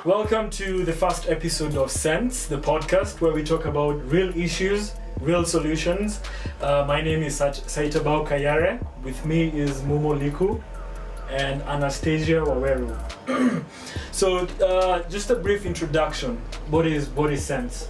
Welcome to the first episode of Sense, the podcast where we talk about real issues, real solutions. My name is Saitabao Kaiyare. With me is Mumo Liku and Anastacia Waweru. So, just a brief introduction. What is Sense?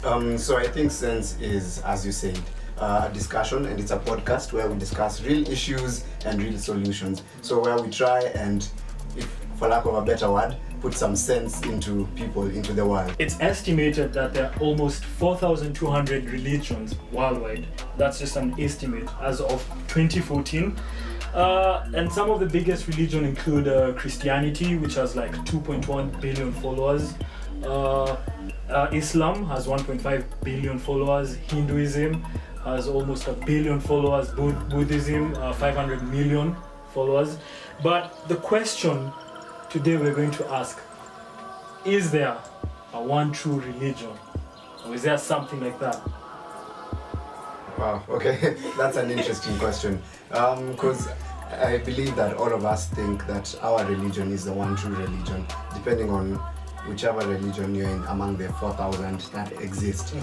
So I think Sense is, as you said, a discussion, and it's a podcast where we discuss real issues and real solutions. So where we try and, if for lack of a better word, put some sense into people, into the world. It's estimated that there are almost 4,200 religions worldwide. That's just an estimate as of 2014. And some of the biggest religions include Christianity, which has like 2.1 billion followers. Islam has 1.5 billion followers. Hinduism has almost 1 billion followers. Buddhism, 500 million followers. But the question today we're going to ask, is there a one true religion? Or is there something like that? Wow, okay, that's an interesting question. Because I believe that all of us think that our religion is the one true religion, depending on whichever religion you're in among the 4,000 that exist.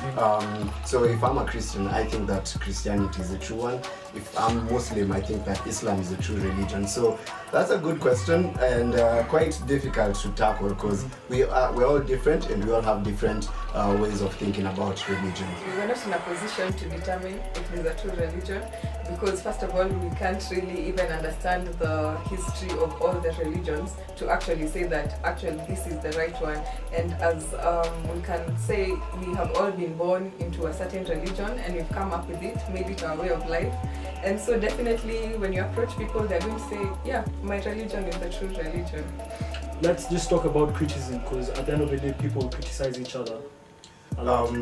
So if I'm a Christian, I think that Christianity is a true one. If I'm Muslim, I think that Islam is a true religion. So that's a good question and quite difficult to tackle because we're all different and we all have different ways of thinking about religion. We're not in a position to determine if it is a true religion because first of all, we can't really even understand the history of all the religions to actually say that actually this is the right one. And as we can say, we have all been born into a certain religion and we've come up with it, made it our way of life. And so definitely when you approach people, they're going to say, yeah, my religion is the true religion. Let's just talk about criticism, because at the end of the day, people criticize each other a lot.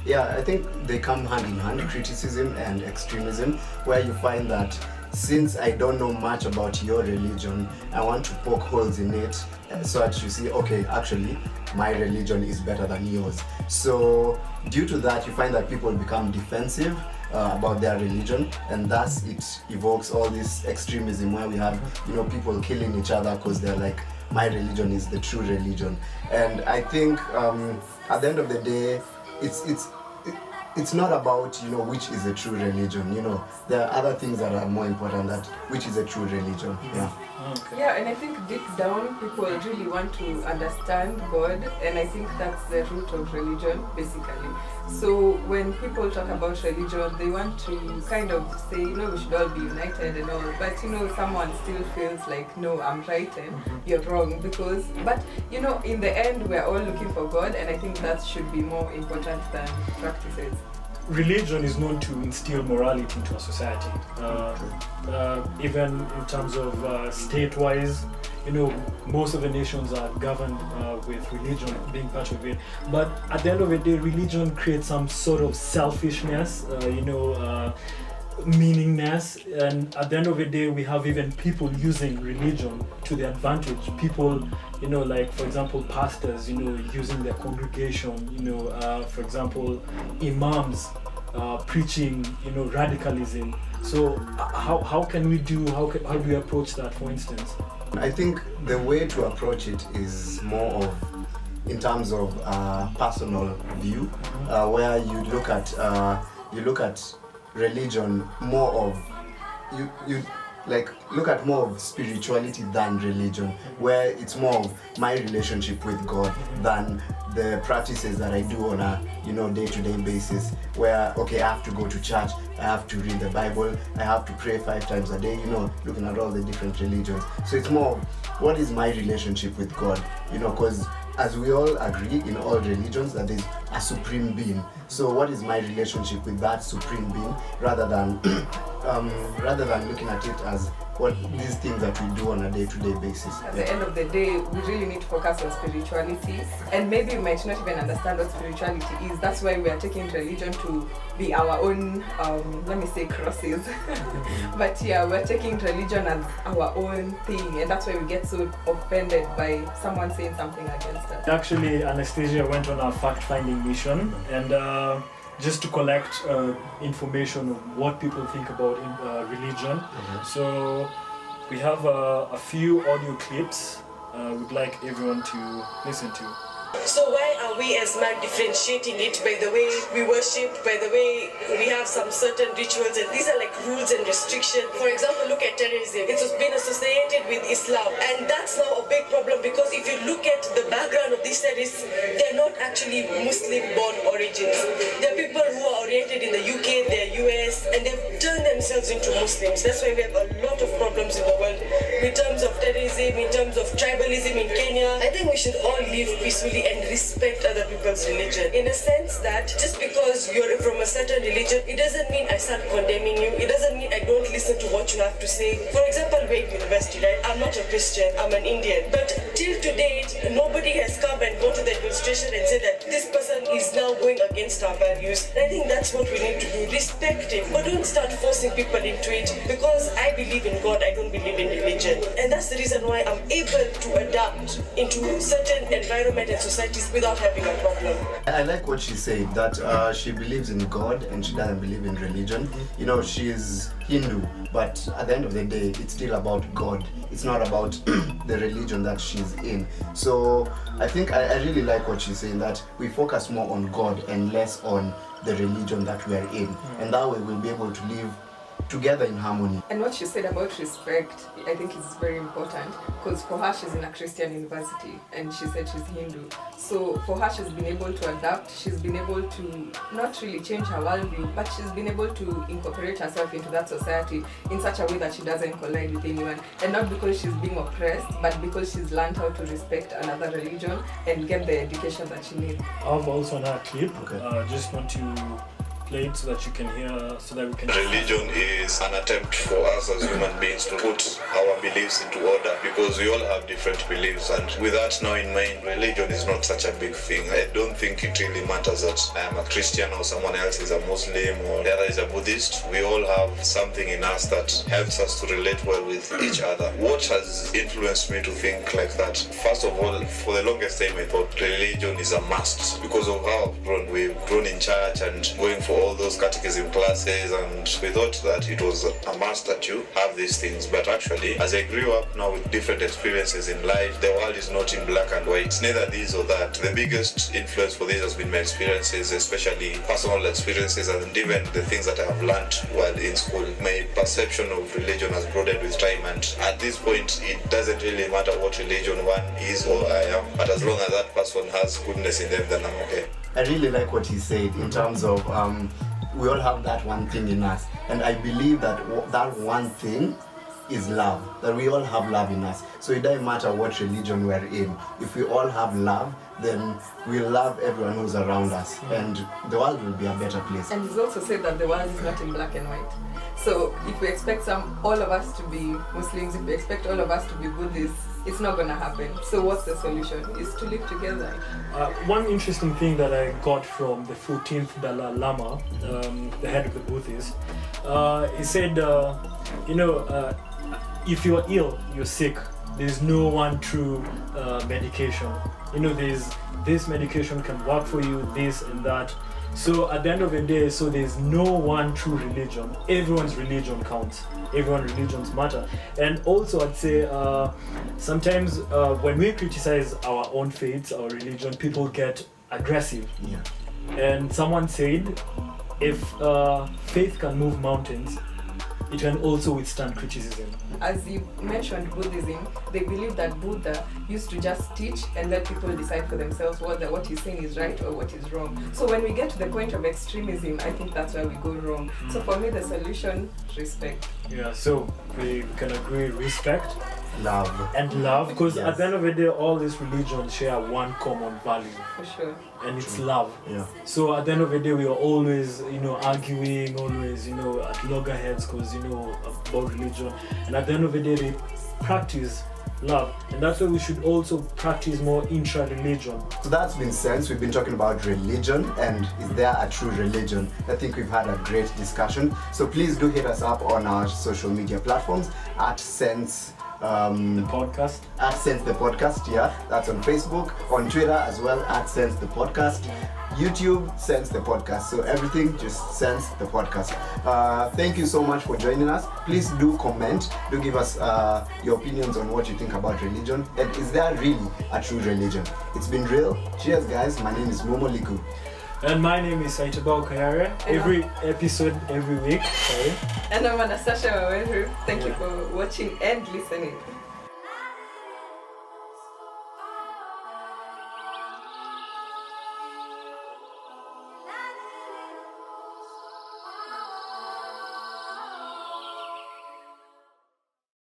Yeah, I think they come hand in hand, criticism and extremism, where you find that since I don't know much about your religion, I want to poke holes in it so that you see, okay, actually, my religion is better than yours. So due to that, you find that people become defensive about their religion, and thus it evokes all this extremism where we have, people killing each other because they're like, my religion is the true religion. And I think at the end of the day, it's not about which is a true religion. There are other things that are more important than which is a true religion. Yeah. Okay. Yeah, and I think deep down people really want to understand God, and I think that's the root of religion basically. So when people talk about religion, they want to kind of say, we should all be united and all, but someone still feels like, no, I'm right and you're wrong but in the end we're all looking for God, and I think that should be more important than practices. Religion is known to instill morality into a society. Even in terms of state-wise, most of the nations are governed with religion being part of it. But at the end of the day, religion creates some sort of selfishness, meaningness, and at the end of the day, we have even people using religion to their advantage. People, like for example, pastors, using their congregation, for example, imams preaching, radicalism. So how can we how do we approach that, for instance? I think the way to approach it is more of in terms of personal view, where you look at religion more of you look at more of spirituality than religion, where it's more of my relationship with God than the practices that I do on a day-to-day basis, where I have to go to church, I have to read the Bible, I have to pray 5 times a day, looking at all the different religions. So it's more of what is my relationship with God, because as we all agree in all religions that there's a supreme being. So what is my relationship with that supreme being, rather than looking at it as what these things that we do on a day-to-day basis. At the end of the day, we really need to focus on spirituality, and maybe we might not even understand what spirituality is. That's why we are taking religion to be our own, crosses. But yeah, we're taking religion as our own thing, and that's why we get so offended by someone saying something against us. Actually, Anastacia went on a fact-finding mission, and just to collect information of what people think about religion. So we have a few audio clips we'd like everyone to listen to. So why are we as man differentiating it by the way we worship, by the way we have some certain rituals, and these are like rules and restrictions. For example, look at terrorism. It has been associated with Islam, and that's now a big problem because if you look at the background of these terrorists, they're not actually Muslim-born origins. They're people who are oriented in the UK, they're US, and they've turned themselves into Muslims. That's why we have a lot of problems in the world in terms of terrorism, in terms of tribalism in Kenya. I think we should all live peacefully and respect other people's religion, in a sense that just because you're from a certain religion, it doesn't mean I start condemning you. It doesn't mean I don't listen to what you have to say. For example, Wake University, right? I'm not a Christian, I'm an Indian. But till to date, nobody has come and gone to the administration and said that this person is now going against our values. And I think that's what we need to do. Respect it, but don't start forcing people into it because I believe in God, I don't believe in religion. And that's the reason why I'm able to adapt into certain environment and societies without having a problem. I like what she said, that she believes in God and she doesn't believe in religion. You know, she's Hindu, but at the end of the day, it's still about God. It's not about the religion that she's in. So I think I really like what she's saying, that we focus more on God and less on the religion that we are in. And that way we'll be able to live together in harmony. And what she said about respect, I think is very important because for her she's in a Christian university and she said she's Hindu. So for her she's been able to adapt, she's been able to not really change her worldview, but she's been able to incorporate herself into that society in such a way that she doesn't collide with anyone. And not because she's being oppressed, but because she's learned how to respect another religion and get the education that she needs. I've also another clip. Okay. Just want to play it so that you can hear, so that we can. Religion is an attempt for us as human beings to put our beliefs into order because we all have different beliefs, and with that now in mind, religion is not such a big thing. I don't think it really matters that I am a Christian or someone else is a Muslim or the other is a Buddhist. We all have something in us that helps us to relate well with each other. What has influenced me to think like that? First of all, for the longest time I thought religion is a must because of how I've grown. We've grown in church and going for all those catechism classes, and we thought that it was a must that you have these things. But actually, as I grew up now with different experiences in life, the world is not in black and white. It's neither this or that. The biggest influence for this has been my experiences, especially personal experiences, and even the things that I have learned while in school. My perception of religion has broadened with time, and at this point, it doesn't really matter what religion one is or I am, but as long as that person has goodness in them, then I'm okay. I really like what he said in terms of we all have that one thing in us, and I believe that that one thing is love, that we all have love in us. So it doesn't matter what religion we're in. If we all have love, then we'll love everyone who's around us, and the world will be a better place. And he's also said that the world is not in black and white. So if we expect all of us to be Muslims, if we expect all of us to be Buddhists, it's not going to happen. So what's the solution? Is to live together. One interesting thing that I got from the 14th Dalai Lama, the head of the Buddhists, he said, if you're ill, you're sick, there's no one true medication. This medication can work for you, this and that. So at the end of the day, so there's no one true religion. Everyone's religion counts. Everyone's religions matter. And also I'd say sometimes when we criticize our own faiths, our religion, people get aggressive. Yeah. And someone said, if faith can move mountains, it can also withstand criticism. As you mentioned Buddhism, they believe that Buddha used to just teach and let people decide for themselves whether what he's saying is right or what is wrong. So when we get to the point of extremism, I think that's where we go wrong. So for me, the solution, respect. Yeah, so we can agree, respect, Love. and love, because Yes. at the end of the day, all these religions share one common value, For sure. and it's love. Yeah. So at the end of the day, we are always, arguing, always, at loggerheads, because, about religion. And at the end of the day, they practice love. And that's why we should also practice more intra-religion. So that's been Sense. We've been talking about religion and is there a true religion? I think we've had a great discussion. So please do hit us up on our social media platforms at Sense. The podcast. At SenseThePodcast, yeah, that's on Facebook, on Twitter as well, at SenseThePodcast. YouTube, Sense the Podcast. So everything, just Sense the Podcast. Thank you so much for joining us. Please do comment. Do give us your opinions on what you think about religion. And is there really a true religion? It's been real. Cheers, guys. My name is Mumo Liku. And my name is Saitabao Kaiyare. Every episode, every week. Sorry. And I'm Anastacia Waweru. Thank you for watching and listening.